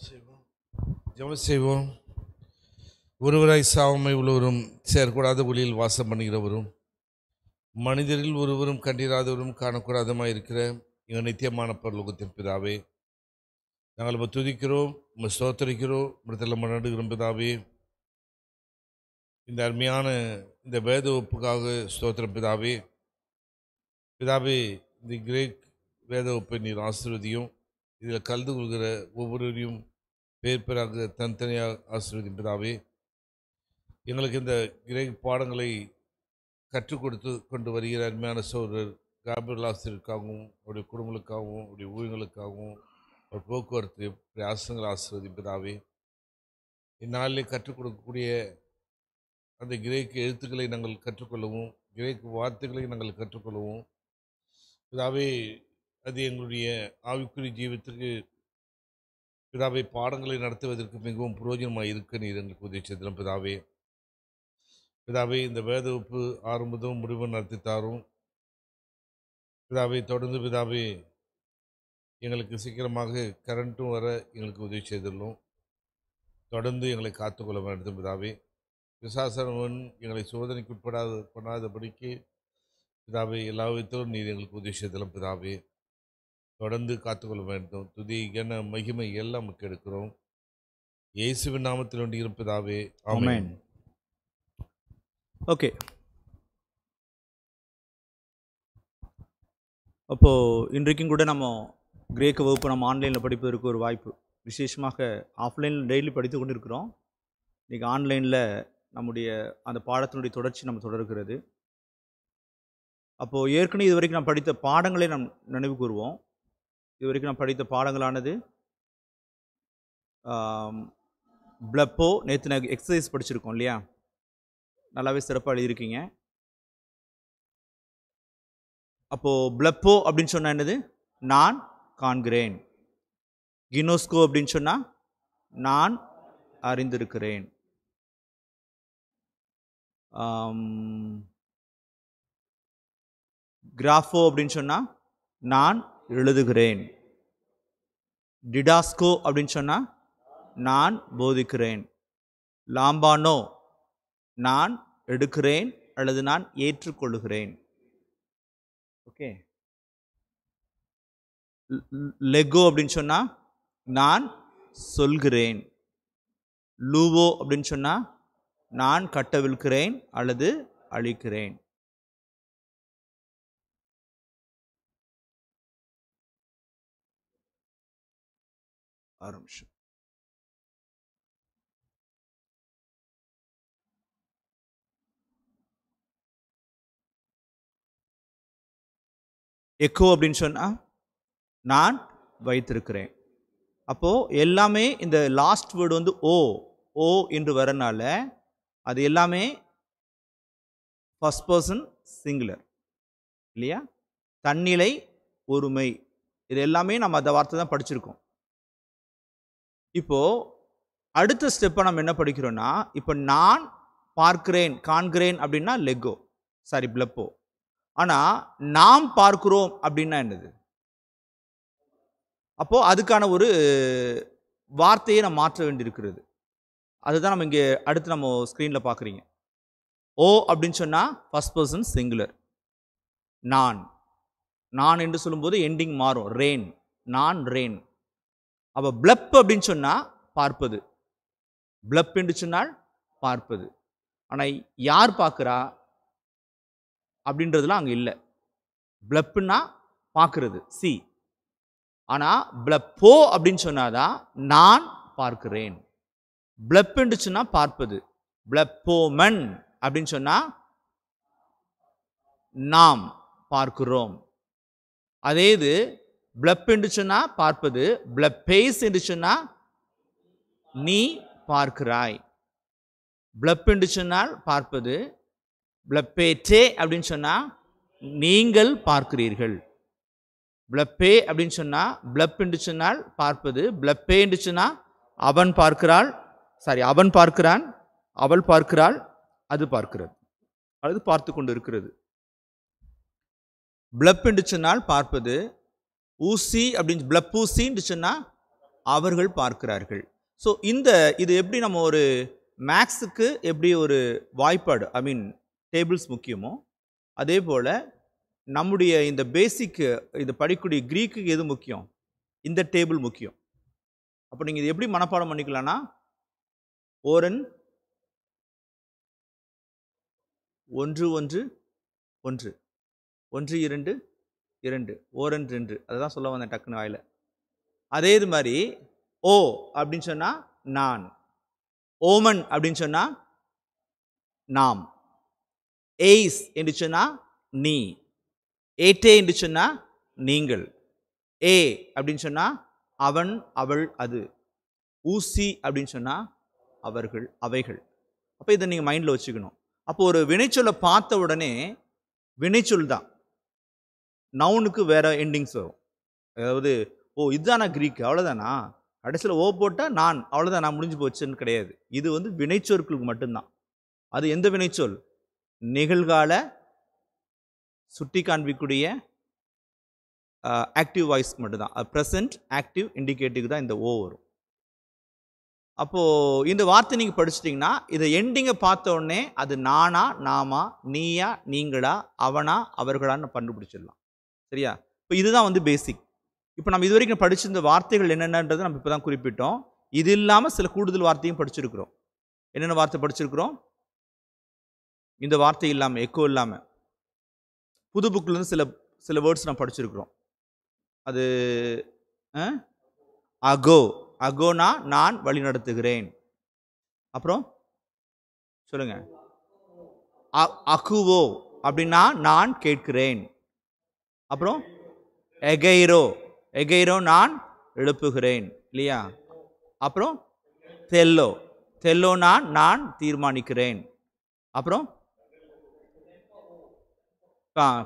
ஜெபம் செய்வோம். ஒருவராய் சாவமை உள்ளவரும் செயற்கூடாத ஒளியில் வாசம் பண்ணுகிறவரும் மனிதரில் ஒருவரும் கண்டிராதவரும் காணக்கூடாதமாய் இருக்கிற எங்கள் நித்தியமான பரலோகத்தின் பிதாவே, நாங்கள் துதிக்கிறோம், ஸ்தோத்தரிக்கிறோம், நடுகிறோம் பிதாவே. இந்த அருமையான இந்த வேத ஒப்புக்காக ஸ்தோத்திரம் பிதாவே. பிதாவே, இந்த கிரேக் வேத ஒப்பை நீர் ஆசீர்வதியும். இதில் கலந்து கொள்கிற ஒவ்வொருவரையும் பேர் பேராக தனித்தனியாக ஆசீர்வதியும் பிதாவே. எங்களுக்கு இந்த கிரேக் பாடங்களை கற்றுக் கொடுத்து கொண்டு வருகிற அருமையான சகோதரர் காபிரியல் ஆசிரியருக்காகவும் அவருடைய குடும்பங்களுக்காகவும் அவருடைய ஊழியர்களுக்காகவும் அவர் போக்குவரத்து பிரயாசங்கள் ஆசீர்வதியும் பிதாவே. இந்நாளிலே கற்றுக் கொடுக்கக்கூடிய அந்த கிரேக்கு எழுத்துக்களை நாங்கள் கற்றுக்கொள்ளவும், கிரேக்கு வார்த்தைகளை நாங்கள் கற்றுக்கொள்ளவும் பிதாவே, அது எங்களுடைய ஆவிக்குரிய ஜீவத்துக்கு பிதாவை பாடங்களை நடத்துவதற்கு மிகவும் பிரயோஜனமாக இருக்க நீர் எங்களுக்கு உதவி செய்தோம் பிதாவே. பிதாவே, இந்த வேத வகுப்பு ஆரம்பதும் முடிவும் நடத்தித்தாரும் பிதாவை. தொடர்ந்து பிதாவே, எங்களுக்கு சீக்கிரமாக கரண்ட்டும் வர எங்களுக்கு உதவி செய்துள்ளோம். தொடர்ந்து எங்களை காத்துக்கொள்ள வேண்டும் பிதாவே. பிசாசனவன் எங்களை சோதனைக்கு பண்ணாதபடிக்கு பிதாவே, எல்லா விதத்திலும் நீர் எங்களுக்கு உதவி செய்தலும் பிதாவே. தொடர்ந்து காத்துக்கொள்ள வேண்டும். துதி கன மகிமை எல்லாம் நமக்கு எடுக்கிறோம். இயேசுவின் நாமத்தில் ஒன்று இருப்பதாவே, ஆமென். ஓகே, அப்போது இன்றைக்கும் கூட நம்ம கிரேக்க வகுப்பு நம்ம ஆன்லைனில் படிப்பதற்கு ஒரு வாய்ப்பு. விசேஷமாக ஆஃப்லைனில் டெய்லி படித்து கொண்டு இருக்கிறோம். இன்றைக்கி ஆன்லைனில் நம்முடைய அந்த பாடத்தினுடைய தொடர்ச்சி நம்ம தொடர்கிறது. அப்போது ஏற்கனவே இது வரைக்கும் நாம் படித்த பாடங்களை நாம் நினைவு கூறுவோம். இது வரைக்கும் நாம் படித்த பாடங்களானது ப்ளப்போ, நேற்று நான் எக்ஸசைஸ் படிச்சிருக்கோம் இல்லையா, நல்லாவே சிறப்பாக எழுதியிருக்கீங்க. அப்போது ப்ளப்போ அப்படின்னு சொன்னால் என்னது? நான் காண்கிறேன். கினோஸ்கோ அப்படின்னு சொன்னால் நான் அறிந்திருக்கிறேன். கிராஃபோ அப்படின்னு சொன்னால் நான் எழுதுகிறேன். டிடாஸ்கோ அப்படின்னு சொன்னால் நான் போதிக்கிறேன். லாம்பானோ நான் எடுக்கிறேன் அல்லது நான் ஏற்றுக்கொள்ளுகிறேன். ஓகே. லெகோ அப்படின்னு சொன்னால் நான் சொல்கிறேன். லூவோ அப்படின்னு சொன்னால் நான் கட்டவிழ்க்கிறேன் அல்லது அழிக்கிறேன். ஆரம்பிச்சு எக்கோ அப்படின்னு சொன்னால் நான் வைத்திருக்கிறேன். அப்போது எல்லாமே இந்த லாஸ்ட் வேர்டு வந்து ஓ ஓ என்று வரனால அது எல்லாமே ஃபர்ஸ்ட் பர்சன் சிங்குலர் இல்லையா, தன்னிலை ஒருமை. இது எல்லாமே நம்ம அந்த வார்த்தை தான் படிச்சிருக்கோம். இப்போது அடுத்த ஸ்டெப்பை நம்ம என்ன படிக்கிறோன்னா, இப்போ நான் பார்க்கிறேன் காண்கிறேன் அப்படின்னா லெகோ, சாரி ப்ளப்போ. ஆனால் நாம் பார்க்கிறோம் அப்படின்னா என்னது? அப்போது அதுக்கான ஒரு வார்த்தையை நம்ம மாற்ற வேண்டியிருக்கிறது. அதுதான் நம்ம இங்கே அடுத்து நம்ம ஸ்க்ரீனில் பார்க்குறீங்க. ஓ அப்படின்னு சொன்னால் ஃபர்ஸ்ட் பர்சன் சிங்குலர். நான் நான் என்று சொல்லும்போது எண்டிங் மாறும், ரெயின், நான் ரெயின். அப்போ ப்ளப் அப்படின்னு சொன்னால் பார்ப்பது, ப்ளப் என்று சொன்னால் பார்ப்பது. ஆனால் யார் பார்க்குறா அப்படின்றதுலாம் அங்கே இல்லை. ப்ளப்புன்னா பார்க்கறது, சி. ஆனால் ப்ளப்போ அப்படின்னு சொன்னாதான் நான் பார்க்கிறேன். ப்ளப் என்று சொன்னால் பார்ப்பது. ப்ளப்போமன் அப்படின்னு சொன்னால் நாம் பார்க்கிறோம். அதே இது ப்ளப் என்று சொன்னால் பார்ப்பது, ப்ளப்பேஸ் என்று சொன்னால் நீ பார்க்கிறாய். ப்ளப் என்று சொன்னால் பார்ப்பது, ப்ளப்பேட்டே அப்படின்னு சொன்னால் நீங்கள் பார்க்கிறீர்கள். ப்ளப்பே அப்படின்னு சொன்னால் ப்ளப் என்று சொன்னால் பார்ப்பது, ப்ளப்பே என்று சொன்னால் அவன் பார்க்கிறாள், சாரி அவன் பார்க்கிறான், அவள் பார்க்கிறாள், அது பார்க்கிறது, அது பார்த்து கொண்டு இருக்கிறது. ப்ளப் என்று சொன்னால் பார்ப்பது, ஊசி அப்படின்னு ப்ளப்பூசின்னு சொன்னால் அவர்கள் பார்க்கிறார்கள். ஸோ இது எப்படி நம்ம ஒரு மேக்ஸுக்கு எப்படி ஒரு வாய்ப்பாடு ஐ மீன் டேபிள்ஸ் முக்கியமோ அதே போல் நம்முடைய இந்த பேசிக் இது படிக்கக்கூடிய கிரீக்குக்கு எது முக்கியம்? இந்த டேபிள் முக்கியம். அப்போ நீங்கள் இது எப்படி மனப்பாடம் பண்ணிக்கலாம்னா ஓரன் 1 1 1 1 2 2 ஓரன் 2 அதுதான் சொல்ல வந்தேன் டக்குன்னு வாயில. அதே இது மாதிரி ஓ அப்படின்னு சொன்னா நான், ஓமன் அப்படின்னு சொன்னா நாம், எய்ஸ் என்று சொன்னா நீ, ஏட்டே என்று சொன்னா நீங்கள், ஏ அப்படின்னு சொன்னா அவன் அவள் அது, ஊசி அப்படின்னு சொன்னா அவர்கள் அவைகள். அப்போ இதை நீங்கள் மைண்டில் வச்சுக்கணும். அப்போ ஒரு வினைச்சொல்லை பார்த்த உடனே வினைச்சொல் தான், நவுனுக்கு வேற எண்டிங்ஸ் வரும். அதாவது ஓ இதுதானா கிரீக் அவ்வளோதானா, கடைசியில் ஓ போட்டால் நான் அவ்வளோதான் நான் முடிஞ்சு போச்சுன்னு கிடையாது. இது வினைச்சொற்களுக்கு மட்டும்தான். அது எந்த வினைச்சொல்? நிகழ்கால சுட்டி காண்பிக்கூடிய ஆக்டிவ் வாய்ஸ்க்கு மட்டும்தான். ப்ரெசன்ட் ஆக்டிவ் இண்டிகேட்டிவ் தான் இந்த ஓ வரும். அப்போது இந்த வார்த்தை நீங்கள் படிச்சிட்டிங்கன்னா இதை எண்டிங்கை பார்த்த உடனே அது நானா நாமா, நீயா நீங்களா, அவனா அவர்களான்னு கண்டுபிடிச்சிடலாம். சரியா? இப்போ இதுதான் பேசிக். இப்போ நம்ம இது வரைக்கும் படிச்ச இந்த வார்த்தைகள் என்னென்னன்றதை நம்ம இப்போ தான் குறிப்பிட்டோம். இது இல்லாமல் சில கூடுதல் வார்த்தையும் படிச்சிருக்கிறோம். என்னென்ன வார்த்தை படிச்சிருக்கிறோம்? இந்த வார்த்தை இல்லாமல், எக்கோ இல்லாமல் புது புக்கிலேருந்து சில வேர்ட்ஸ் நான் படிச்சிருக்கிறோம். அது அகோ, அகோனா நான் வழி நடத்துகிறேன். அப்புறம் சொல்லுங்க. அகுவோ அப்படின்னா நான் கேட்கிறேன். அப்புறம் எகைரோ, எகைரோ நான் எழுப்புகிறேன் இல்லையா? அப்புறம் தெல்லோ, தெல்லோனா நான் தீர்மானிக்கிறேன். அப்புறம்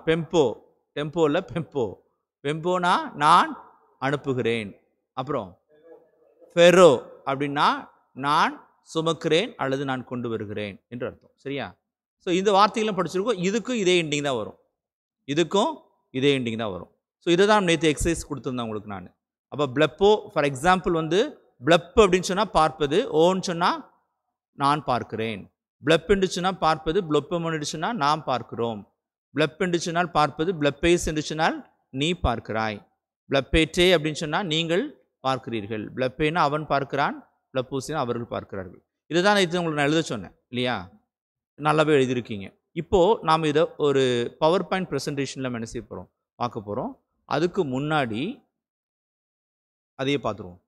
பெம்போ, டெம்போல பெம்போ, பெம்போனா நான் அனுப்புகிறேன். அப்புறம் ஃபெரோ அப்படின்னா நான் சுமக்கிறேன் அல்லது நான் கொண்டு வருகிறேன் என்று அர்த்தம். சரியா? ஸோ இந்த வார்த்தைகளும் படிச்சிருக்கோம். இதுக்கும் இதே எண்டிங் தான் வரும். இதுக்கும் இதே எண்டிங் தான் வரும். ஸோ இதை தான் நேற்று எக்ஸசைஸ் கொடுத்துருந்தேன் உங்களுக்கு நான். அப்போ பிளப்போ ஃபார் எக்ஸாம்பிள் பிளப் அப்படின்னு சொன்னால் பார்ப்பது, ஓன்னு சொன்னால் நான் பார்க்கிறேன். பிளப் என்று சொன்னால் பார்ப்பது, பிளப்பம் என்று சொன்னால் நாம் பார்க்கிறோம். பிளப் என்று சொன்னால் பார்ப்பது, பிளப்பேஸ் என்று சொன்னால் நீ பார்க்கிறாய். பிளப்பேட்டே அப்படின்னு சொன்னால் நீங்கள் பார்க்கிறீர்கள். பிளப்பேனா அவன் பார்க்கிறான், பிளப்பூசினா அவர்கள் பார்க்கிறார்கள். இதுதான் நேற்று உங்களுக்கு நான் எழுத சொன்னேன் இல்லையா? நல்லாவே எழுதியிருக்கீங்க. இப்போது நாம் இதை ஒரு பவர் பாயிண்ட் ப்ரெசன்டேஷனில் என்ன செய்ய போகிறோம், பார்க்க போகிறோம். அதுக்கு முன்னாடி அதையே பார்த்துருவோம்.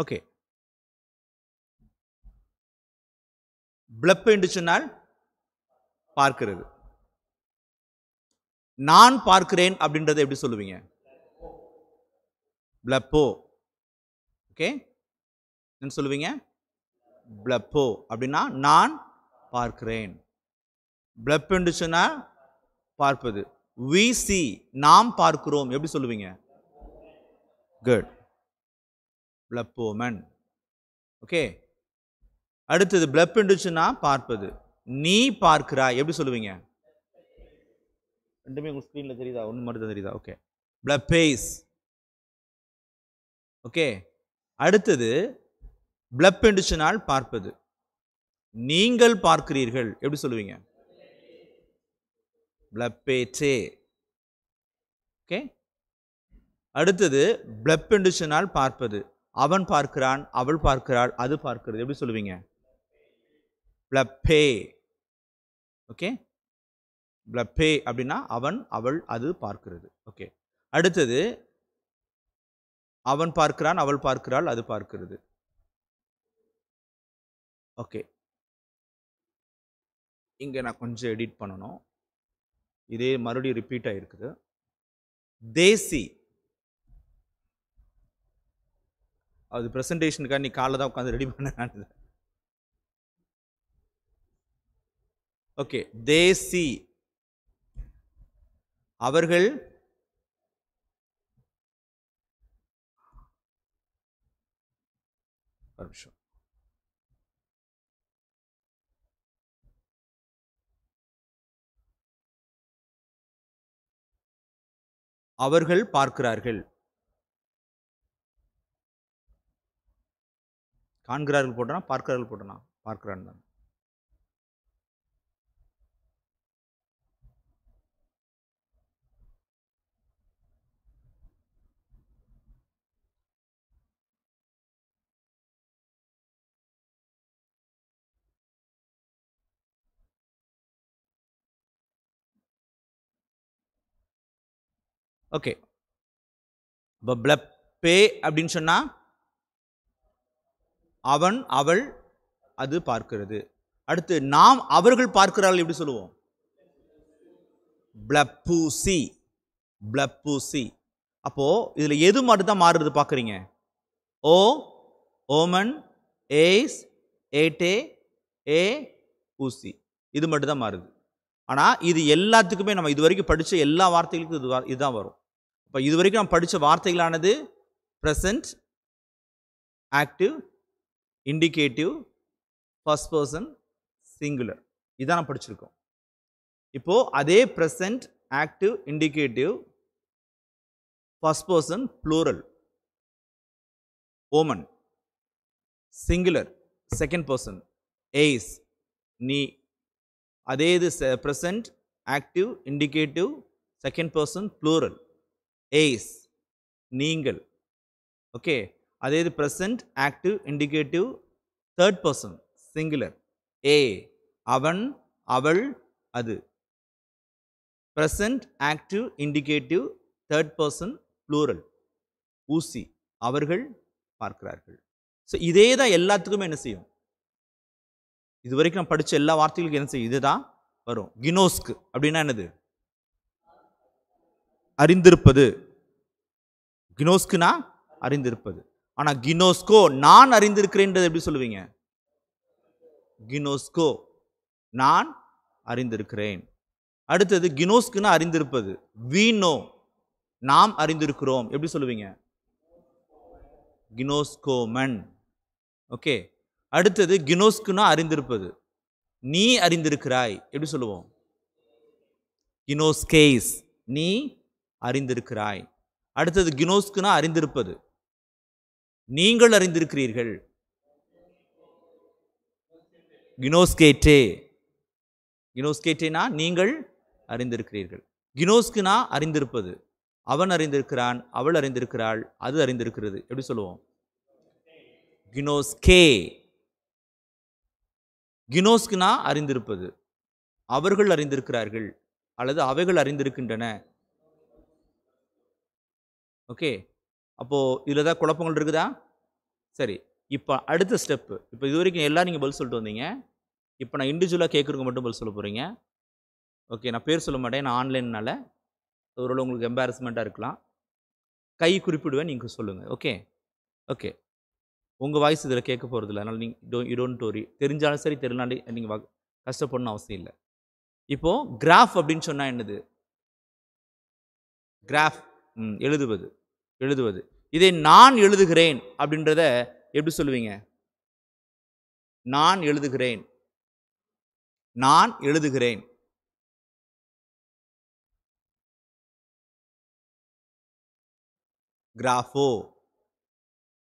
ஓகே. பிளப் என்று சொன்னால் பார்க்கிறது. நான் பார்க்கிறேன் அப்படின்றத எப்படி சொல்லுவீங்க? பிளப்போ. ஓகே, என்ன சொல்லுவீங்க? பிளப்போ அப்படின்னா நான் பார்க்கிறேன். பிளப் என்று சொன்னால் பார்ப்பது. we see நாம் பார்க்கிறோம் எப்படி சொல்லுவீங்க? குட், பிளப்போமன். ஓகே, அடுத்தது பிளப் என்று சொன்னால் பார்ப்பது. நீ பார்க்கிறாய் எப்படி சொல்லுவீங்க? ரெண்டுமே உங்க ஸ்கிரீன்ல தெரியுதா? ஒன்று மட்டும் தான் தெரியுதா? ஓகே, பிளப்பேஸ். ஓகே, அடுத்தது பிளப் என்று சொன்னால் பார்ப்பது. நீங்கள் பார்க்கிறீர்கள் எப்படி சொல்லுவீங்க? பிளப்பேட்டே. ஓகே, அடுத்தது பிளப் என்று சொன்னால் பார்ப்பது. அவன் பார்க்கிறான், அவள் பார்க்கிறாள், அது பார்க்கிறது எப்படி சொல்லுவீங்க? பிளப்பே. ஓகே, பிளப்பே அப்படின்னா அவன் அவள் அது பார்க்கிறது. ஓகே, அடுத்தது அவன் பார்க்கிறான், அவள் பார்க்கிறாள், அது பார்க்கிறது. ஓகே, இங்கே நான் கொஞ்சம் எடிட் பண்ணணும். இதே மறுபடியும் ரிப்பீட் ஆகிருக்குது. தேசி, அது ப்ரெசன்டேஷனுக்காக நீ காலைல தான் உட்காந்து ரெடி பண்ண. ஓகே, தேசி அவர்கள் ஒரு நிமிஷம். அவர்கள் பார்க்கிறார்கள். காண்கிறார்கள் போட்டனா பார்க்கிறார்கள் போட்டனா? பார்க்கிறான் தான். ஓகே. இப்போ பிளப்பே அப்படின்னு சொன்னா அவன் அவள் அது பார்க்கிறது. அடுத்து நாம் அவர்கள் பார்க்கிறார்கள் எப்படி சொல்லுவோம்? பிளப்பூசி. பிளப்பூசி. அப்போ இதுல எது மட்டும் தான் மாறுறது பார்க்குறீங்க? ஓ, ஓமன், ஏஸ், ஏட்டே, ஏ, ஊசி. இது மட்டும் தான் மாறுது. ஆனால் இது எல்லாத்துக்குமே நம்ம இது வரைக்கும் படித்த எல்லா வார்த்தைகளுக்கும் இதுதான் வரும். இப்போ இது வரைக்கும் நம்ம படித்த வார்த்தைகளானது present, active, indicative, first person, singular. இதான் நம்ம படிச்சிருக்கோம். இப்போ அதே present, active, indicative, first person, plural, ஓமன், சிங்குலர், செகண்ட் பர்சன், ஏஸ், நீ. அதே இது present, active, indicative, second person, plural, ஏஸ், நீங்கள். ஓகே. அதே இது present, active, indicative, third person, singular, ஏ, அவன், அவள், அது. Present, active, indicative, third person, plural, ஊசி, அவர்கள் பார்க்கிறார்கள். ஸோ இதே தான் எல்லாத்துக்குமே என்ன செய்யும்? இது வரைக்கும் நான் படித்த எல்லா வார்த்தைகளுக்கும் என்ன செய்யும்? இதுதான் வரும். கினோஸ்க் அப்படின்னா என்னது? அறிந்திருப்பது. கினோஸ்குனா அறிந்திருப்பது. ஆனால் கினோஸ்கோ நான் அறிந்திருக்கிறேன்றது எப்படி சொல்லுவீங்க? கினோஸ்கோ நான் அறிந்திருக்கிறேன். அடுத்தது கினோஸ்குனா அறிந்திருப்பது. we know நாம் அறிந்திருக்கிறோம் எப்படி சொல்லுவீங்க? கினோஸ்கோமன். ஓகே. அடுத்தது கினோஸ்குனா அறிந்திருப்பது. நீ அறிந்திருக்கிறாய் எப்படி சொல்லுவோம்? கினோஸ்கேஸ் நீ அறிந்திருக்கிறாய். அடுத்தது கினோஸ்குனா அறிந்திருப்பது. நீங்கள் அறிந்திருக்கிறீர்கள். கினோஸ்கேட்டே. கினோஸ்கேட்டேனா நீங்கள் அறிந்திருக்கிறீர்கள். கினோஸ்குனா அறிந்திருப்பது. அவன் அறிந்திருக்கிறான், அவள் அறிந்திருக்கிறாள், அது அறிந்திருக்கிறது எப்படி சொல்லுவோம்? கினோஸ்கே. கினோஸ்குனா அறிந்திருப்பது. அவர்கள் அறிந்திருக்கிறார்கள் அல்லது அவைகள் அறிந்திருக்கின்றன. ஓகே. அப்போ இதுல ஏதாவது குழப்பங்கள் இருக்குதா? சரி. இப்போ அடுத்த ஸ்டெப்பு. இப்போ இது வரைக்கும் எல்லாம் நீங்கள் பதில் சொல்லிட்டு வந்தீங்க. இப்போ நான் இண்டிவிஜுவலாக கேட்குறவங்க மட்டும் பதில் சொல்ல போகிறீங்க. ஓகே. நான் பேர் சொல்ல மாட்டேன், நான் ஆன்லைன்னால ஒருவேளை உங்களுக்கு எம்பாரஸ்மெண்ட்டாக இருக்கலாம். கை குறிப்பிடுவேன், நீங்கள் சொல்லுங்கள். ஓகே. ஓகே. உங்கள் வாய்ஸ் இதில் கேட்க போகிறதில்ல. அதனால் நீங்கள் யூ டோன்ட் வரி. தெரிஞ்சாலும் சரி தெரியலாலும் நீங்கள் கஷ்டப்படணும் அவசியம் இல்லை. இப்போது கிராஃப் அப்படின்னு சொன்னால் என்னது? கிராஃப் எழுதுவது. எழுதுவது. இதை நான் எழுதுகிறேன் அப்படின்றத எப்படி சொல்லுவீங்க? நான் எழுதுகிறேன். நான் எழுதுகிறேன். கிராஃபோ.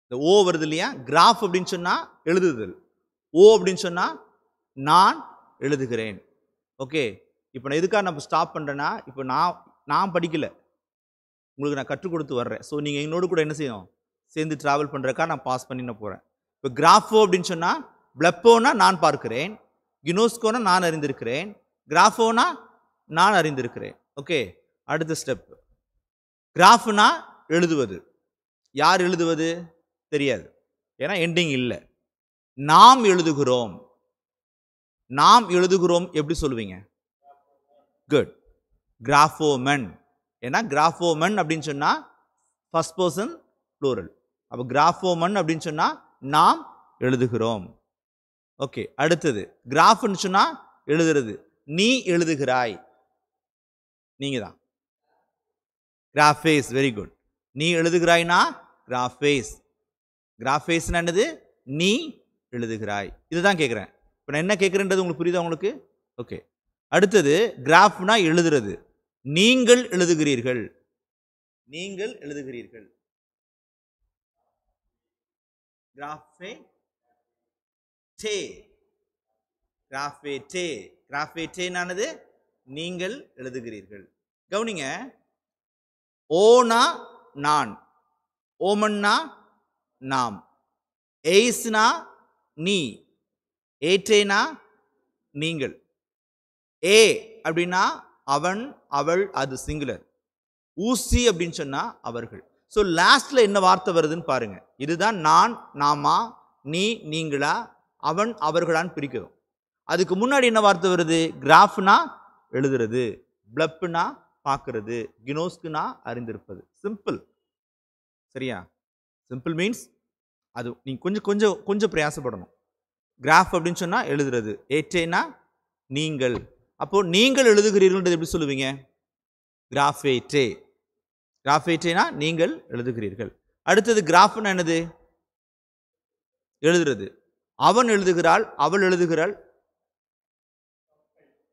இந்த ஓ வருது இல்லையா? கிராஃப் அப்படின்னு சொன்னா எழுதுதல். ஓ அப்படின்னு சொன்னா நான் எழுதுகிறேன். ஓகே. இப்போ நான் எதுக்காக நான் ஸ்டாப் பண்றேன்னா, இப்போ நான் படிக்கல, உங்களுக்கு நான் கற்றுக் கொடுத்து வர்றேன். ஸோ நீங்கள் என்னோடு கூட என்ன செய்யணும்? சேர்ந்து ட்ராவல் பண்ணுறக்கா நான் பாஸ் பண்ணி நான் போகிறேன். இப்போ கிராஃபோ அப்படின்னு சொன்னால் பிளப்போனா நான் பார்க்கிறேன், கினோஸ்கோனா நான் அறிந்திருக்கிறேன், கிராஃபோனா நான் அறிந்திருக்கிறேன். ஓகே. அடுத்த ஸ்டெப். கிராஃப்னா எழுதுவது. யார் எழுதுவது? தெரியாது, ஏன்னா எண்டிங் இல்லை. நாம் எழுதுகிறோம். நாம் எழுதுகிறோம் எப்படி சொல்லுவீங்க? குட். கிராஃபோமன். ஏன்னா கிராஃபோமன் அப்படின்னு சொன்னா ஃபர்ஸ்ட் பர்சன் ப்ளூரல். அப்போ கிராஃபோமன் அப்படின்னு சொன்னா நாம் எழுதுகிறோம். ஓகே. அடுத்தது கிராஃப்னு சொன்னா எழுதுறது. நீ எழுதுகிறாய். நீங்க தான். கிராஃபேஸ். Very good. நீ எழுதுகிறாய்னா கிராஃபேஸ். கிராஃபேஸ்னா என்னது? நீ எழுதுகிறாய். இதுதான் கேட்குறேன். இப்போ நான் என்ன கேட்குறேன்றது உங்களுக்கு புரியுதா உங்களுக்கு? ஓகே. அடுத்தது கிராஃப்னா எழுதுறது. நீங்கள் எழுதுகிறீர்கள். நீங்கள் எழுதுகிறீர்கள். கிராஃபேட்டே, கிராஃபேட்டே, கிராஃபேட்டேனானது நீங்கள் எழுதுகிறீர்கள். கவனிங்க, ஓனா நான், ஓமன்னா நாம், எய்ஸ்னா நீ, ஏட்டேனா நீங்கள், ஏ அப்படின்னா அவன் அவள் அது சிங்குலர், ஊசி அப்படின்னு சொன்னா அவர்கள். ஸோ லாஸ்ட்ல என்ன வார்த்தை வருதுன்னு பாருங்க. இதுதான் நான் நாமா, நீ நீங்களா, அவன் அவர்களான்னு பிரிக்கிறோம். அதுக்கு முன்னாடி என்ன வார்த்தை வருது? கிராஃப்னா எழுதுறது, பிளப்னா பார்க்கறது, கினோஸ்குனா அறிந்திருப்பது. சிம்பிள். சரியா? சிம்பிள் மீன்ஸ் அது நீங்க கொஞ்சம் கொஞ்சம் கொஞ்சம் பிரயாசப்படணும். கிராஃப் அப்படின்னு சொன்னா எழுதுறது, ஏட்டேனா நீங்கள். அப்போ நீங்கள் எழுதுகிறீர்கள் எப்படி சொல்லுவீங்க? கிராஃபேட்டே. கிராஃபேட்டேனா நீங்கள் எழுதுகிறீர்கள். அடுத்தது கிராஃப்னா என்னது? எழுதுறது. அவன் எழுதுகிறாள், அவள் எழுதுகிறாள்,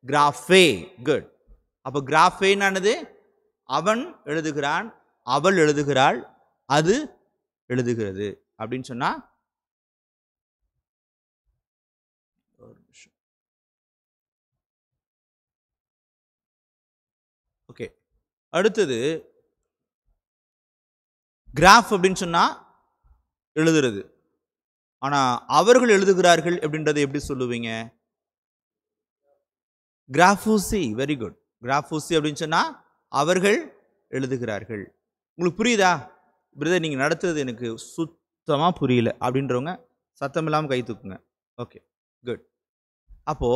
கிராஃபே. குட். அப்போ கிராஃபேனானது அவன் எழுதுகிறான், அவள் எழுதுகிறாள், அது எழுதுகிறது அப்படின்னு சொன்னா ஓகே. அடுத்தது கிராஃப் அப்படின்னு சொன்னா எழுதுறது. ஆனா அவர்கள் எழுதுகிறார்கள் அப்படின்றத எப்படி சொல்லுவீங்க? கிராஃபூசி. Very good. கிராஃபூசி அப்படின்னு சொன்னா அவர்கள் எழுதுகிறார்கள். உங்களுக்கு புரியுதா? பிரதர் நீங்க நடத்துறது எனக்கு சுத்தமா புரியல அப்படின்றவங்க சத்தம் இல்லாமல் கை தூக்குங்க. Okay good. அப்போ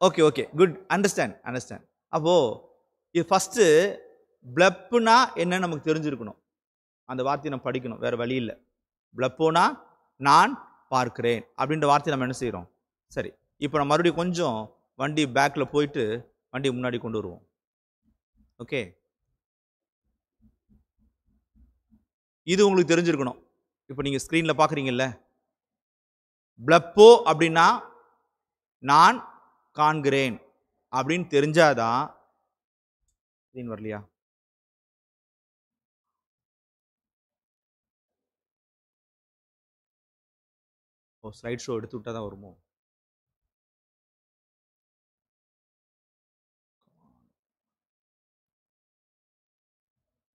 okay okay good. Understand understand. அப்போ இது ஃபர்ஸ்ட் பிளப்னா என்ன நமக்கு தெரிஞ்சிருக்கணும். அந்த வார்த்தையை நம்ம படிக்கணும், வேற வழி இல்லை. பிளப்போனா நான் பார்க்கிறேன் அப்படின்ற வார்த்தையை நம்ம என்ன செய்கிறோம்? சரி, இப்போ நம்ம மறுபடியும் கொஞ்சம் வண்டி பேக்கில் போயிட்டு வண்டியை முன்னாடி கொண்டு வருவோம். ஓகே, இது உங்களுக்கு தெரிஞ்சிருக்கணும். இப்போ நீங்கள் ஸ்க்ரீனில் பார்க்குறீங்கல்ல, பிளப்போ அப்படின்னா நான் காண்கிறேன் அப்படின்னு தெரிஞ்சாதான். ஸ்க்ரீன் வரலையா? ஓ, ஸ்லைட் ஷோ எடுத்து விட்டா தான் வருமோ?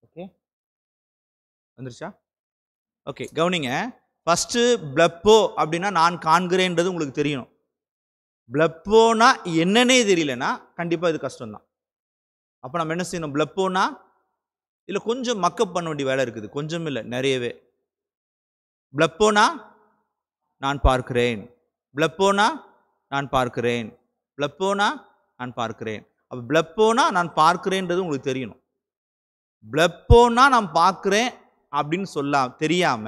ஓகே, வந்துருச்சா? ஓகே, கவனிங்க. ஃபர்ஸ்ட் பிளப்போ அப்படின்னா நான் காண்கிறேன்றது உங்களுக்கு தெரியணும். பிளப்போனா என்னன்னே தெரியலனா கண்டிப்பா இது கஷ்டம் தான். அப்ப நம்ம என்ன செய்யணும்? பிளப்போனா இல்ல கொஞ்சம் மக்கப் பண்ண வேண்டிய வேலை இருக்குது. கொஞ்சம் இல்லை, நிறையவே. பிளப்போனா நான் பார்க்கிறேன், பிளப்போனா நான் பார்க்கிறேன், பிளப்போனா நான் பார்க்கிறேன். அப்ப பிளப்போனா நான் பார்க்கிறேன்றது உங்களுக்கு தெரியணும். பிளப்போனா நான் பார்க்கிறேன் அப்படின்னு தெரியாம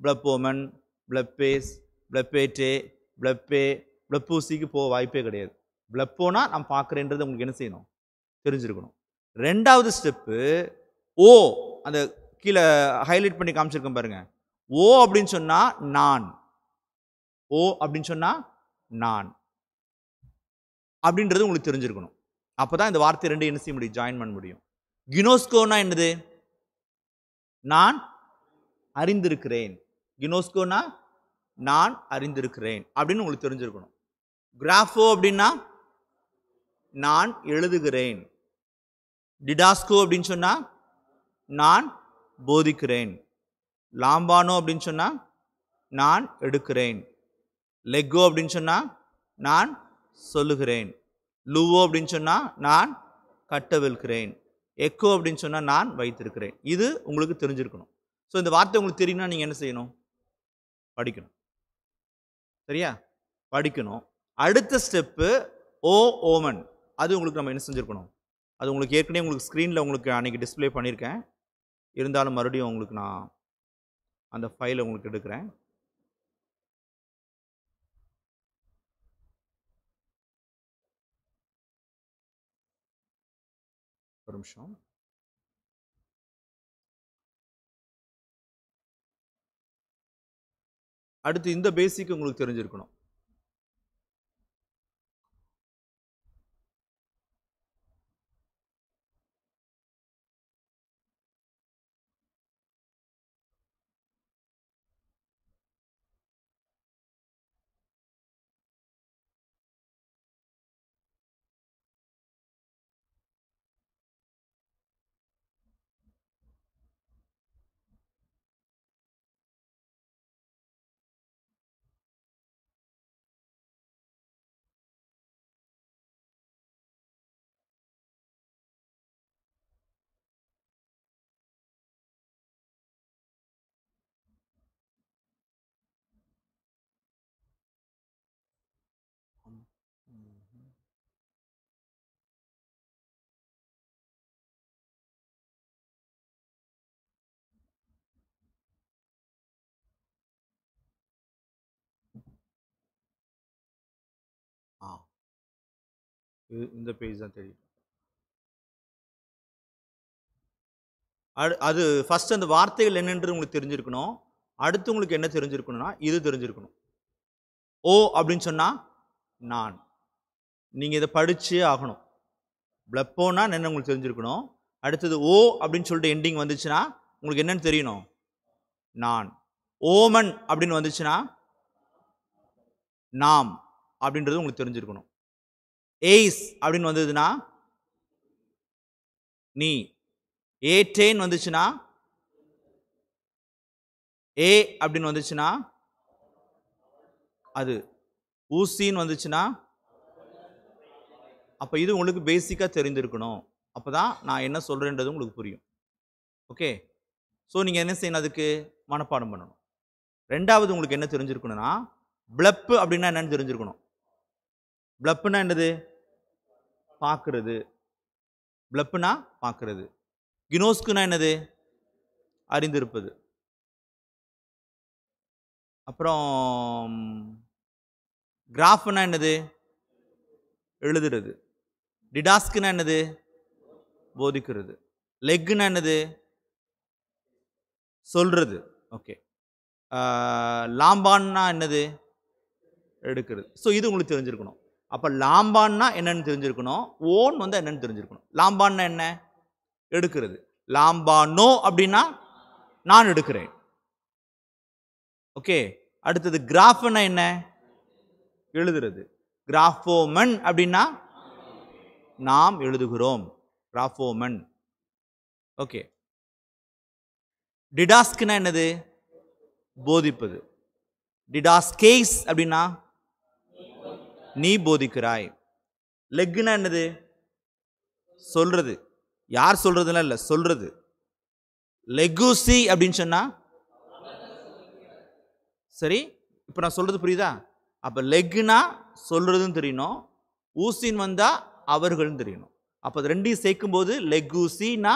பிளப்போமன், பிளப்பேஸ், பிளப்பேட்டே, பிளப்பே, பிளப்பூசிக்கு போக வாய்ப்பே கிடையாது. பிளப்போனா நான் பார்க்கிறேன்றது உங்களுக்கு என்ன செய்யணும்? தெரிஞ்சிருக்கணும். ரெண்டாவது ஸ்டெப்பு ஓ, அந்த கீழே ஹைலைட் பண்ணி காமிச்சிருக்கேன் பாருங்க. ஓ அப்படின்னு சொன்னா நான், ஓ அப்படின்னு சொன்னா நான் அப்படின்றது உங்களுக்கு தெரிஞ்சிருக்கணும். அப்பதான் இந்த வார்த்தை ரெண்டு என்ன செய்ய முடியும்? ஜாயின் பண்ண முடியும். கினோஸ்கோனா என்னது? நான் அறிந்திருக்கிறேன். கினோஸ்கோனா நான் அறிந்திருக்கிறேன் அப்படின்னு உங்களுக்கு தெரிஞ்சிருக்கணும். கிராஃபோ அப்படின்னா நான் எழுதுகிறேன். டிடாஸ்கோ அப்படின்னு சொன்னா நான் போதிக்கிறேன். லாம்பானோ அப்படின்னு சொன்னா நான் எடுக்கிறேன். லெக்கோ அப்படின்னு சொன்னா நான் சொல்லுகிறேன். லூவோ அப்படின்னு சொன்னா நான் கட்டவிழ்கிறேன். எக்கோ அப்படின்னு சொன்னா நான் வைத்திருக்கிறேன். இது உங்களுக்கு தெரிஞ்சிருக்கணும். ஸோ இந்த வார்த்தை உங்களுக்கு தெரியும்னா நீங்க என்ன செய்யணும்? படிக்கணும். சரியா? படிக்கணும். அடுத்த ஸ்டெப்பு ஓ ஓமன். அது உங்களுக்கு நம்ம என்ன செஞ்சிருக்கணும்? அது உங்களுக்கு ஏற்கனவே உங்களுக்கு ஸ்க்ரீனில் உங்களுக்கு அன்னைக்கு டிஸ்பிளே பண்ணியிருக்கேன். இருந்தாலும் மறுபடியும் உங்களுக்கு நான் அந்த ஃபைலை உங்களுக்கு எடுக்கிறேன். ஒரு நிமிஷம். அடுத்து இந்த பேசிக் உங்களுக்கு தெரிஞ்சிருக்கணும். இந்த பேஜ் தான் தெரியும். அது ஃபர்ஸ்ட் அந்த வார்த்தைகள் என்னன்றது உங்களுக்கு தெரிஞ்சிருக்கணும். அடுத்து உங்களுக்கு என்ன தெரிஞ்சிருக்கணும்னா இது தெரிஞ்சிருக்கணும். ஓ அப்படின்னு சொன்னா நான். நீங்க இதை படிச்சே ஆகணும். பிளப்போனா என்ன உங்களுக்கு தெரிஞ்சிருக்கணும். அடுத்தது ஓ அப்படின்னு சொல்லிட்டு எண்டிங் வந்துச்சுன்னா உங்களுக்கு என்னன்னு தெரியணும். நான். ஓமன் அப்படின்னு வந்துச்சுன்னா நாம் அப்படின்றது உங்களுக்கு தெரிஞ்சிருக்கணும். எய்ஸ் அப்படின்னு வந்ததுன்னா நீ. ஏட்டேன் வந்துச்சுன்னா ஏ அப்படின்னு வந்துச்சுன்னா அது. ஊசின்னு வந்துச்சுன்னா அப்ப இது உங்களுக்கு பேசிக்கா தெரிந்திருக்கணும். அப்பதான் நான் என்ன சொல்றேன்றது உங்களுக்கு புரியும். ஓகே. ஸோ நீங்க என்ன செய்யணும், அதுக்கு மனப்பாடம் பண்ணணும். ரெண்டாவது உங்களுக்கு என்ன தெரிஞ்சிருக்கணும்னா பிளப் அப்படின்னா என்னன்னு தெரிஞ்சிருக்கணும். பிளப்னா என்னது? பார்க்கிறது. பிளப்னா பார்க்கிறது. கினோஸ்குனா என்னது? அறிந்திருப்பது. அப்புறம் கிராஃப்னா என்னது? எழுதுறது. டிடாஸ்க்னா என்னது? போதிக்கிறது. லெக்னா என்னது? சொல்றது. ஓகே. லாம்பான்னா என்னது? எடுக்கிறது. ஸோ இது உங்களுக்கு தெரிஞ்சிருக்கணும். அப்ப லாம்பான்னா என்னன்னு தெரிஞ்சிருக்கணும். ஓன் வந்து என்னன்னு தெரிஞ்சிருக்கணும். லாம்பான்னா என்ன? எடுக்கிறது. லாம்பானோ அப்படின்னா நான் எடுக்கிறேன். ஓகே. அடுத்தது கிராஃப்னா என்ன? எழுதுறது. கிராஃபோமன் அப்படின்னா நாம் எழுதுகிறோம். கிராஃபோமன். ஓகே. டிடாஸ்க்னா என்னது? போதிப்பது. டிடாஸ்கேஸ் அப்படின்னா நீ போதிக்கிறாய். லெக்னா என்னது? சொல்றது. யார் சொல்றதுன்னா இல்ல, சொல்றது. லெகுசி அப்படின்னு சொன்னா சரி. இப்ப நான் சொல்றது புரியுதா? அப்ப லெக்னா சொல்றதுன்னு தெரியணும். ஊசின் வந்தா அவர்கள் தெரியணும். அப்ப அது ரெண்டையும் சேர்க்கும் போது லெகுசினா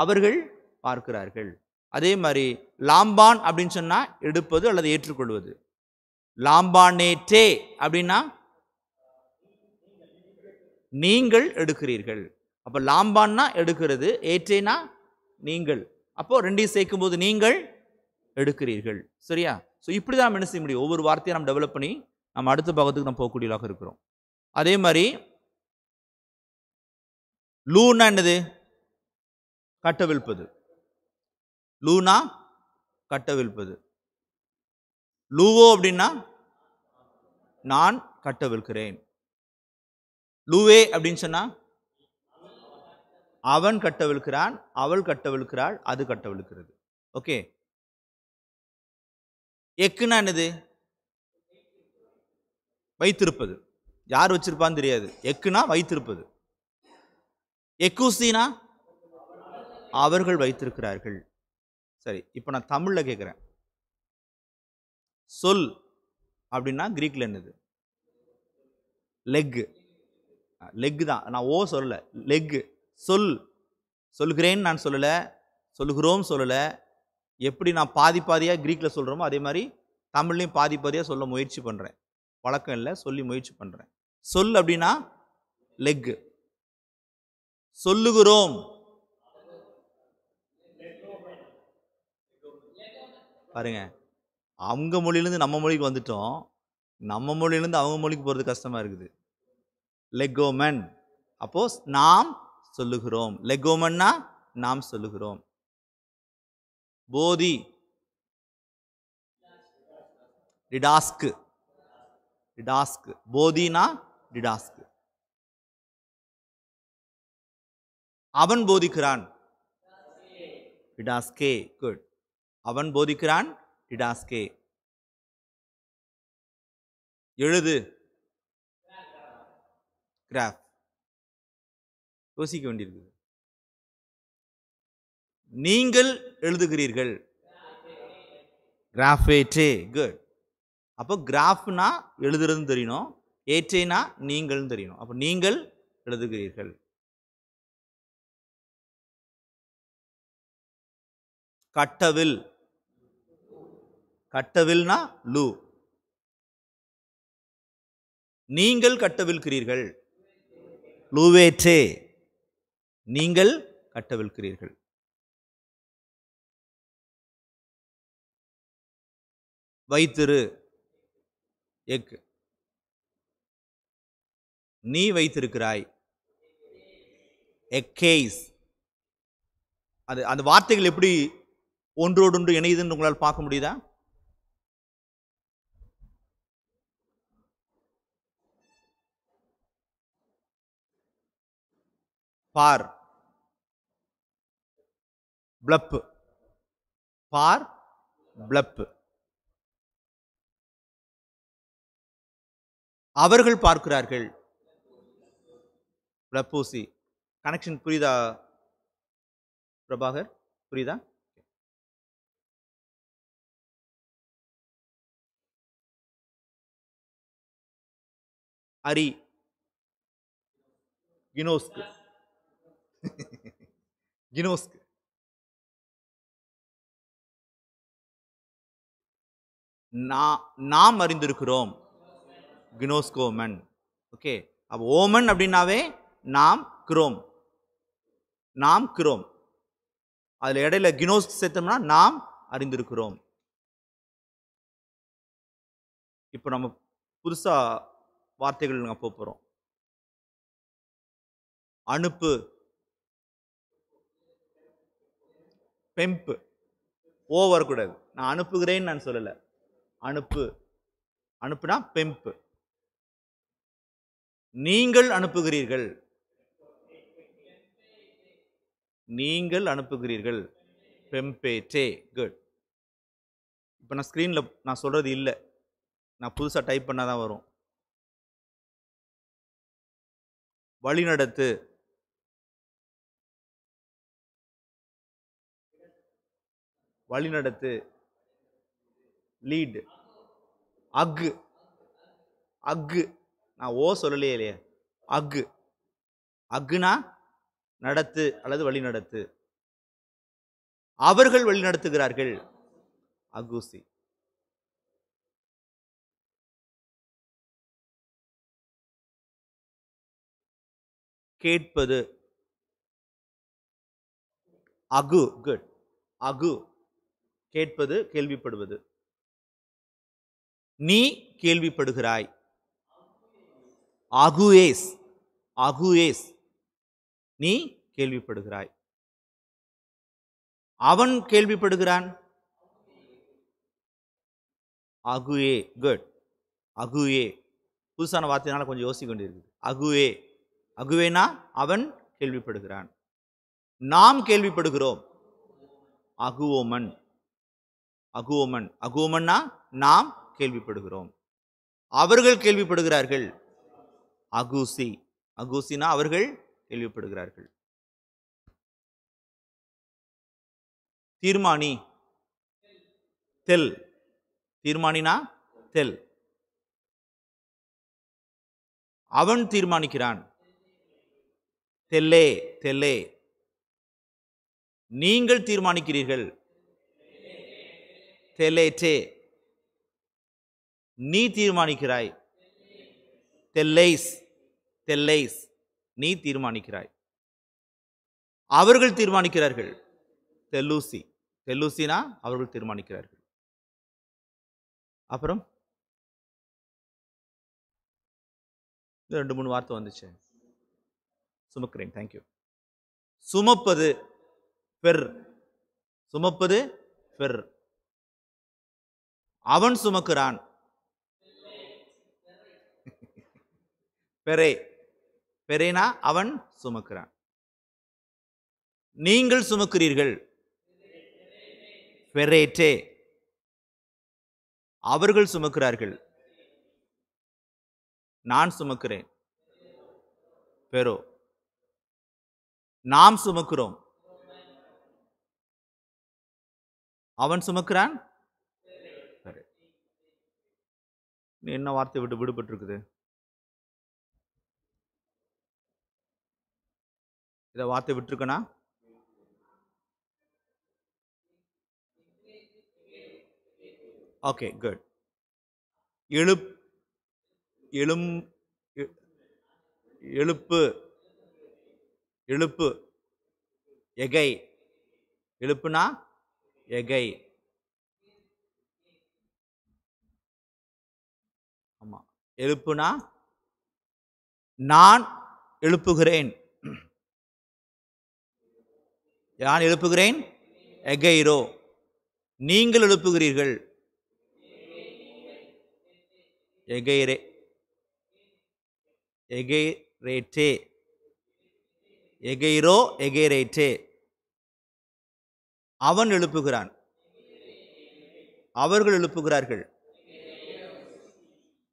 அவர்கள் பார்க்கிறார்கள். அதே மாதிரி லாம்பான் அப்படின்னு சொன்னா எடுப்பது அல்லது ஏற்றுக்கொள்வது. லாம்பானேட்டே அப்படின்னா நீங்கள் எடுக்கிறீர்கள். அப்ப லாம்பான்னா எடுக்கிறது, ஏற்றேனா நீங்கள். அப்போ ரெண்டையும் சேர்க்கும் போது நீங்கள் எடுக்கிறீர்கள். சரியா? ஸோ இப்படிதான் நம்ம என்ன செய்ய முடியும், ஒவ்வொரு வார்த்தையை நம்ம டெவலப் பண்ணி நம்ம அடுத்த பாகத்துக்கு நம்ம போகக்கூடியதாக இருக்கிறோம். அதே மாதிரி லூனா என்னது? கட்டவிழ்ப்பது. லூனா கட்டவிழ்ப்பது. லூவோ அப்படின்னா நான் கட்டவிழ்க்கிறேன். லூவே அப்படின்னு சொன்னா அவன் கட்டவிழ்க்கிறான், அவள் கட்டவிழ்க்கிறாள், அது கட்டவிழ்க்கிறது. ஓகே. எக்குனா என்னது? வைத்திருப்பது. யார் வச்சிருப்பான்னு தெரியாது. எக்குனா வைத்திருப்பது. எக்குசினா அவர்கள் வைத்திருக்கிறார்கள். சரி, இப்போ நான் தமிழ்ல கேட்கிறேன். சொல் அப்படின்னா கிரீக்ல என்னது? லெக். லெக் தான். நான் ஓ சொல்லல, லெக். சொல். சொல்கிறேன் நான் சொல்லல, சொல்லுகிறோம் சொல்லல. எப்படி நான் பாதி பாதியா கிரீக்ல சொல்றோமோ அதே மாதிரி தமிழ்லையும் பாதி பாதியா சொல்ல முயற்சி பண்றேன். பழக்கம் இல்லை, சொல்லி முயற்சி பண்றேன். சொல் அப்படின்னா லெக். சொல்லுகிறோம். பாருங்க, அவங்க மொழியிலிருந்து நம்ம மொழிக்கு வந்துட்டோம். நம்ம மொழியிலிருந்து அவங்க மொழிக்கு போறது கஷ்டமா இருக்குது. லெகோமன். அப்போ நாம் சொல்லுகிறோம். லெகோமன்னா நாம் சொல்லுகிறோம். போதி. டிடாஸ்க். டிடாஸ்க். போதினா டிடாஸ்க். அவன் போதிக்கிறான். டிடாஸ்கே. குட். அவன் போதிக்கிறான். டிடாஸ்கே. எழுது. கிராஃப். யோசிக்க வேண்டியிருக்கு. நீங்கள் எழுதுகிறீர்கள். கிராஃபேட்டே. குட். அப்போ கிராஃப்னா எழுதுறதுன்னு தெரியணும், ஏற்றேனா நீங்கள் தெரியணும். அப்போ நீங்கள் எழுதுகிறீர்கள். கட்டவில். கட்டவில்னா லூ. நீங்கள் கட்டவிழ்கிறீர்கள். லூவேற்றே, நீங்கள் கட்டவிழ்க்கிறீர்கள். வைத்திரு, எக், நீ வைத்திருக்கிறாய். எக்கேஸ், அது அந்த வார்த்தைகள் எப்படி ஒன்றோடொன்று இணையுதுன்னு உங்களால் பார்க்க முடியுதா? பார், பிளப், பார், பிளப். அவர்கள் பார்க்கிறார்கள். பிளப்பூசி. கனெக்ஷன் புரியுதா பிரபாகர்? புரியுதா? அரி, கினோஸ்க், கினோஸ்க். நாம் அறிந்திருக்கிறோம். கினோஸ்கோமன். ஓகே, அப்ப ஓமன் அப்படின்னாவே நாம் கிரோம், நாம் கிரோம். அதுல இடையில கினோஸ் சேர்த்தோம்னா நாம் அறிந்திருக்கிறோம். இப்போ நம்ம புதுசா வார்த்தைகள் நாங்க போறோம். அனுப்பு, பெம்பு. ஓ வரக்கூடாது. நான் அனுப்புகிறேன் நான் சொல்லல. அனுப்பு, அனுப்புனா பெம்பு. நீங்கள் அனுப்புகிறீர்கள், நீங்கள் அனுப்புகிறீர்கள். பெம்பேட்டே. குட். இப்போ நான் ஸ்கிரீன்ல நான் சொல்றது இல்லை, நான் புதுசா டைப் பண்ணாதான் வரும். வழிநடத்து, வழிநடத்து. லீட். அக்கு, அக்கு. நான் ஓ சொல்லலையே இல்லையே. அக்கு, அக்குனா நடத்து அல்லது வழி நடத்து. அவர்கள் வழி நடத்துகிறார்கள். அகூசி. கேட்பது. அகு. குட். அகு, கேட்பது, கேள்விப்படுவது. நீ கேள்விப்படுகிறாய். அகுஏஸ், அகுஏஸ், நீ கேள்விப்படுகிறாய். அவன் கேள்விப்படுகிறான். அகுஏ. குட். அகுஏ. புதுசான வார்த்தைனால கொஞ்சம் யோசிக்க வேண்டியிருக்கு. அகுஏ, அகுவேனா அவன் கேள்விப்படுகிறான். நாம் கேள்விப்படுகிறோம். அகுவோமன், அகுவோமன். அகுவோமன்னா நாம் கேள்விப்படுகிறோம். அவர்கள் கேள்விப்படுகிறார்கள். அகூசி, அகூசினா அவர்கள் கேள்விப்படுகிறார்கள். தீர்மானி, தெல். தீர்மானினா தெல். அவன் தீர்மானிக்கிறான். தெல்லே, தெல்லே. நீங்கள் தீர்மானிக்கிறீர்கள். தெலேட்டே, நீ தீர்மானிக்கிறாய். தெல்லைஸ், தெல்லைஸ், நீ தீர்மானிக்கிறாய். அவர்கள் தீர்மானிக்கிறார்கள். தெல்லூசி, தெல்லூசினா அவர்கள் தீர்மானிக்கிறார்கள். அப்புறம் 2-3 வார்த்தை வந்துச்சு. சுமக்கிறேன். தேங்க்யூ. சுமப்பது, பெர். சுமப்பது பெர். அவன் சுமக்கிறான். பெரே, பெரேனா அவன் சுமக்கிறான். நீங்கள் சுமக்கிறீர்கள். பெரேட்டே, அவர்கள் சுமக்கிறார்கள். நான் சுமக்கிறேன். பெரோ, நாம் சுமக்கிறோம். அவன் சுமக்கிறான். என்ன வார்த்தை விட்டு விடுபட்டு இருக்குது? இத வார்த்தை விட்டுருக்கனா? Okay, good. எழுப், எழும், எழுப்பு, எழுப்பு, எகை. எழுப்புனா எகை. ஆமா, எழுப்புனா நான் எழுப்புகிறேன். நான் எழுப்புகிறேன், எகைரோ. நீங்கள் எழுப்புகிறீர்கள், எகைரே, எகைரேட்டே, எகைரோ, எகைரேட்டே. அவன் எழுப்புகிறான், அவர்கள் எழுப்புகிறார்கள்,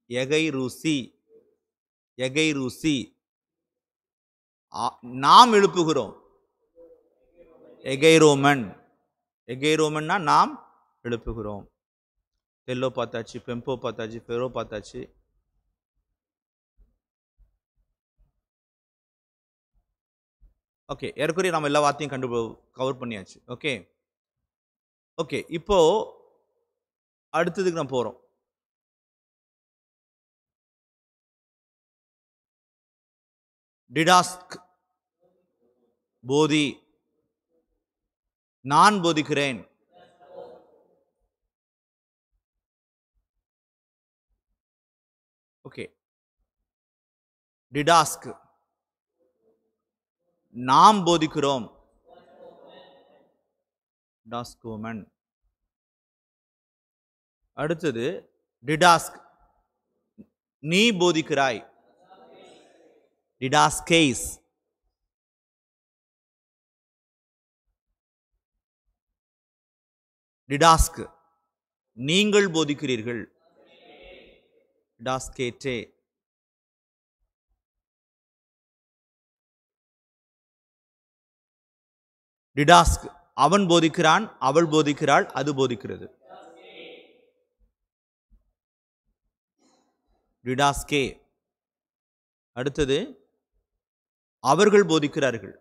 எகைரூசி, எகைரூசி. நாம் எழுப்புகிறோம், எகைரோமன். எகைரோமன்னா நாம் எழுப்புகிறோம். தெல்லோ பார்த்தாச்சு, பெம்போ பார்த்தாச்சு, பெரோ பார்த்தாச்சு. ஓகே, ஏற்கனவே நம்ம எல்லா வார்த்தையும் கவர் பண்ணியாச்சு. ஓகே ஓகே, இப்போ அடுத்ததுக்கு நம்ம போறோம். டிடாஸ்க், போதி. நான் போதிக்கிறேன். ஓகே, டிடாஸ்க், நாம் போதிக்கிறோம். டாஸ்கோமன். அடுத்தது டிடாஸ்க், நீ போதிக்கிறாய். டிடாஸ்கேஸ். டிடாஸ்க், நீங்கள் போதிக்கிறீர்கள். டிடாஸ்கேட்டே. டிடாஸ்க், அவன் போதிக்கிறான், அவள் போதிக்கிறாள், அது போதிக்கிறது. டிடாஸ்கே. அடுத்தது அவர்கள் போதிக்கிறார்கள்.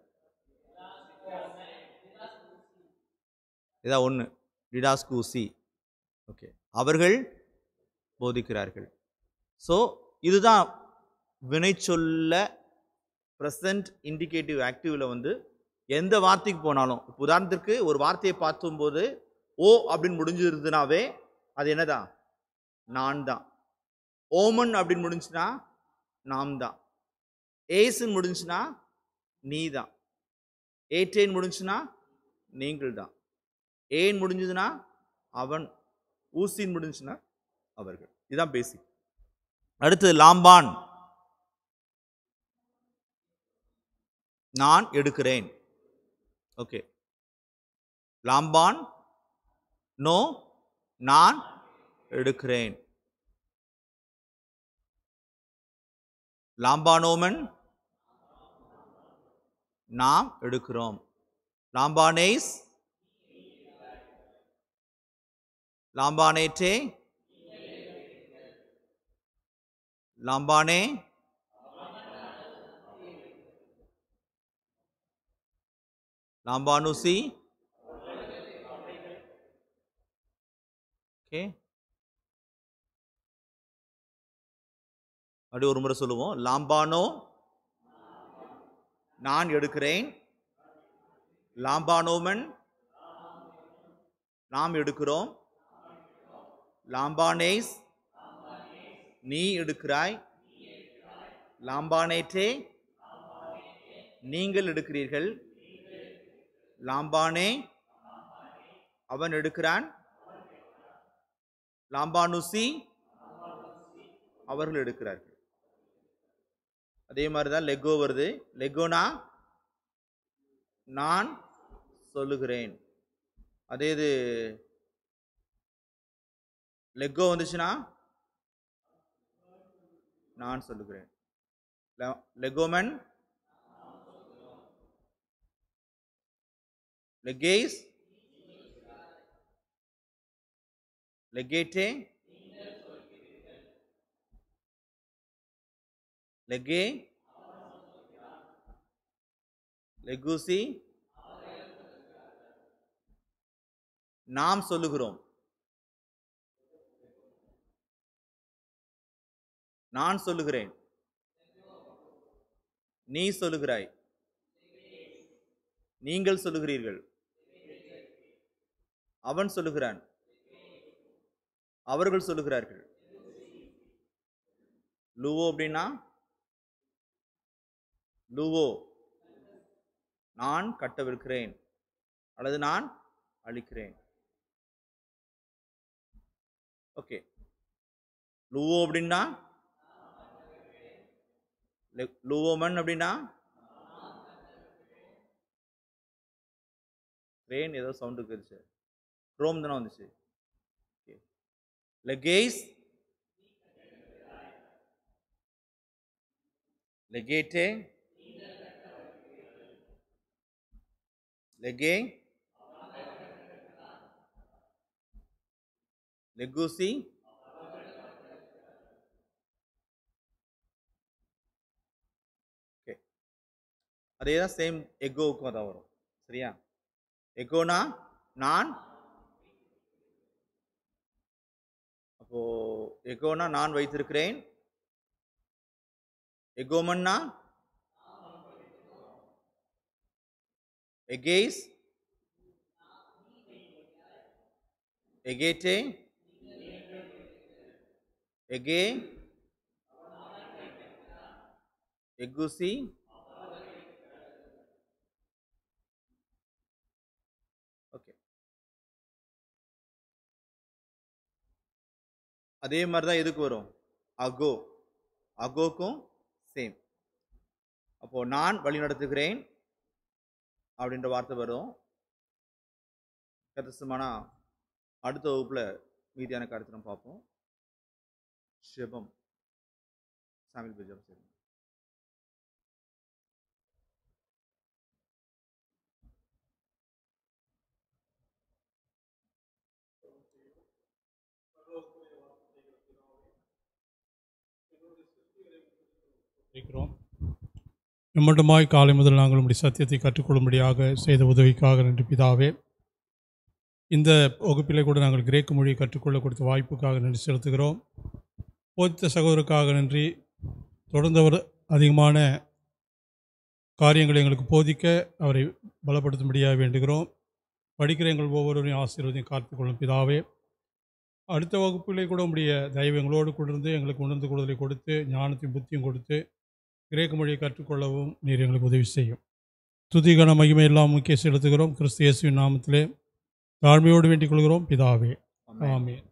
இதான் ஒன்று, டிடாஸ்கூசி. ஓகே, அவர்கள் போதிக்கிறார்கள். ஸோ இதுதான் வினை சொல்ல ப்ரெசன்ட் இண்டிகேட்டிவ் ஆக்டிவ்ல வந்து எந்த வார்த்தைக்கு போனாலும், உதாரணத்திற்கு ஒரு வார்த்தையை பார்க்கும்போது ஓ அப்படின்னு முடிஞ்சிருதுனாவே அது என்னதான்? நான் தான். ஓமன் அப்படின்னு முடிஞ்சுன்னா நாம் தான். ஏசுன்னு முடிஞ்சுன்னா நீ தான். ஏற்றேன் முடிஞ்சுன்னா நீங்கள் தான். ஏன் முடிஞ்சதுன்னா அவன். ஊசின் முடிஞ்சுன்னா அவர்கள். இதுதான் பேசிக். அடுத்தது லாம்பான், நான் எடுக்கிறேன். ஓகே, லாம்பான், நோ, நான் எடுக்கிறேன். லாம்பானோமன், நாம் எடுக்கிறோம். லாம்பானேஸ், லாம்பானேட்டே, லாம்பானே, லாம்பானுசி. ஓகே, அப்படி ஒரு முறை சொல்லுவோம். லாம்பானோ, நான் எடுக்கிறேன். லாம்பானோமன், நாம் எடுக்கிறோம். லாம்பானேஸ், நீ எடுக்கிறாய். லாம்பானேட்டே, நீங்கள் எடுக்கிறீர்கள். லாம்பானே, அவன் எடுக்கிறான். லாம்பானுசி, அவர்கள் எடுக்கிறார்கள். அதே மாதிரிதான் லெகோ வருது. லெகோனா நான் சொல்லுகிறேன். அதே இது லெகோ வந்துச்சுன்னா நான் சொல்லுகிறேன். லெகோமன், லெகேஸ், லெகேட்டே, லெகே, லெகூசி, நாம் சொல்லுகிறோம். நான் சொல்லுகிறேன், நீ சொல்லுகிறாய். நீங்கள் சொல்லுகிறீர்கள். அவன் சொல்லுகிறான். அவர்கள் சொல்லுகிறார்கள். லூவோ அப்படின்னா லூவோ நான் கட்டவிருக்கிறேன் அல்லது நான் அழிக்கிறேன். ஓகே. லூவோ அப்படின்னா லூவோமன் அப்படின்னா ட்ரெயின் ஏதோ சவுண்டு கேட்டுச்சு. ரோம் தானே வந்துச்சு. லெகேஸ் லெகேட்டே லெகே லெகூசி அதே தான் சேம் எகோவுக்கும் அதான் வரும். சரியா? எகோனா நான், அப்போ எகோனா நான் வைத்திருக்கிறேன். எகோமன்னா எகேஸ் எகேட்டே எகே எகுசி ஓகே. அதே மாதிரி தான் எதுக்கு வரும்? அகோ. அகோக்கும் சேம். அப்போ நான் வழி நடத்துகிறேன் அப்படின்ற வார்த்தை வரும். கதசமானா அடுத்த வகுப்புல மீதியான கருத்தை நம்ம பார்ப்போம். ஜெபம். சாமியில் போய் ஜெபம் செய்வோம். நம்முடமாய் காலை முதல் நாங்கள் உம்முடைய சத்தியத்தை கற்றுக்கொள்ளும்படியாக செய்த உதவிக்காக நன்றி பிதாவே. இந்த வகுப்பிலே கூட நாங்கள் கிரேக்க மொழியை கற்றுக்கொள்ள கொடுத்த வாய்ப்புக்காக நன்றி செலுத்துகிறோம். போதித்த சகோதரருக்காக நன்றி. தொடர்ந்து அவர் அதிகமான காரியங்களை எங்களுக்கு போதிக்க அவரை பலப்படுத்தும்படியாக வேண்டுகிறோம். படிக்கிற எங்கள் ஒவ்வொருவரையும் ஆசீர்வதியும் காத்துக்கொள்ளும் பிதாவே. அடுத்த வகுப்பிலே கூட உம்முடைய தயவு எங்களோடு கொண்டிருந்து எங்களுக்கு உணர்ந்து கொள்வதை கொடுத்து ஞானத்தையும் புத்தியும் கொடுத்து கிரேக்க மொழியை கற்றுக்கொள்ளவும் நீர் எங்களுக்கு உதவி செய்யும். துதிகன மகிமை எல்லாம் முக்கிய செலுத்துகிறோம் கிறிஸ்து இயேசுவின் நாமத்திலே தாழ்மையோடு வேண்டிக் கொள்கிறோம் பிதாவே. ஆமென்.